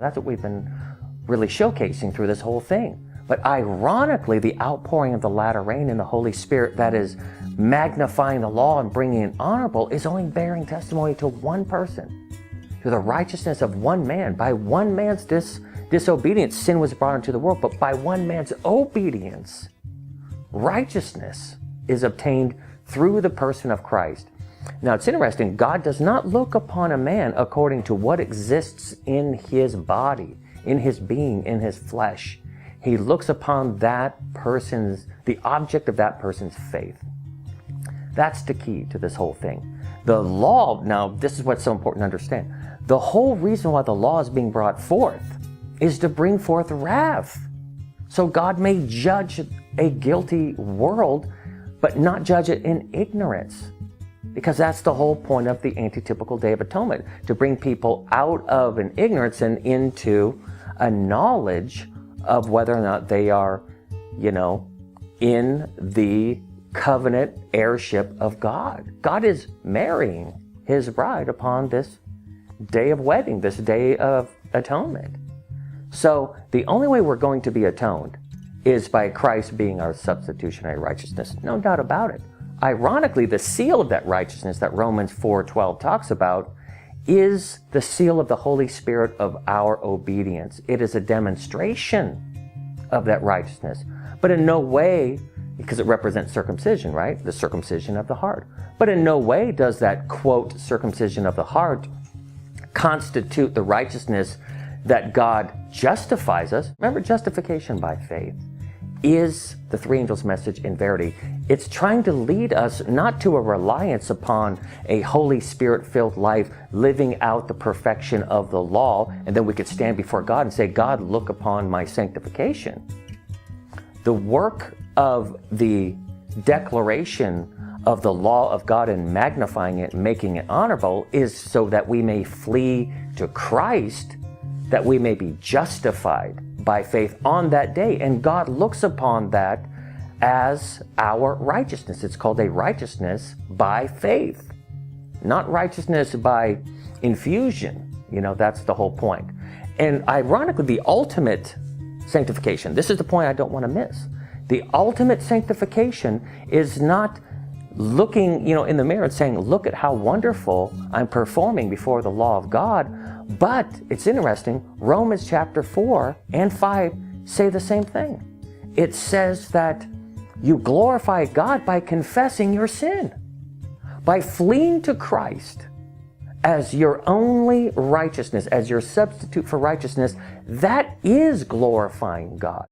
That's what we've been really showcasing through this whole thing. But ironically, the outpouring of the latter rain in the Holy Spirit that is magnifying the law and bringing it honorable is only bearing testimony to one person, to the righteousness of one man. By one man's disobedience, sin was brought into the world, but by one man's obedience, righteousness is obtained through the person of Christ. Now, it's interesting. God does not look upon a man according to what exists in his body, in his being, in his flesh. He looks upon the object of that person's faith. That's the key to this whole thing. The law, now this is what's so important to understand. The whole reason why the law is being brought forth is to bring forth wrath. So God may judge a guilty world, but not judge it in ignorance. Because that's the whole point of the antitypical Day of Atonement, to bring people out of an ignorance and into a knowledge of whether or not they are, in the covenant heirship of God. God is marrying his bride upon this day of wedding, this day of atonement. So the only way we're going to be atoned is by Christ being our substitutionary righteousness. No doubt about it. Ironically, the seal of that righteousness that Romans 4:12 talks about is the seal of the Holy Spirit of our obedience. It is a demonstration of that righteousness, but in no way, because it represents circumcision, right? The circumcision of the heart. But in no way does that, quote, circumcision of the heart constitute the righteousness that God justifies us. Remember, justification by faith is the three angels' message in verity. It's trying to lead us not to a reliance upon a Holy Spirit-filled life, living out the perfection of the law, and then we could stand before God and say, God, look upon my sanctification. The work of the declaration of the law of God and magnifying it and making it honorable is so that we may flee to Christ, that we may be justified by faith on that day. And God looks upon that as our righteousness. It's called a righteousness by faith, not righteousness by infusion. That's the whole point. And ironically, the ultimate sanctification, this is the point I don't want to miss. The ultimate sanctification is not looking, in the mirror and saying, look at how wonderful I'm performing before the law of God. But it's interesting, Romans chapter 4 and 5 say the same thing. It says that you glorify God by confessing your sin, by fleeing to Christ as your only righteousness, as your substitute for righteousness. That is glorifying God.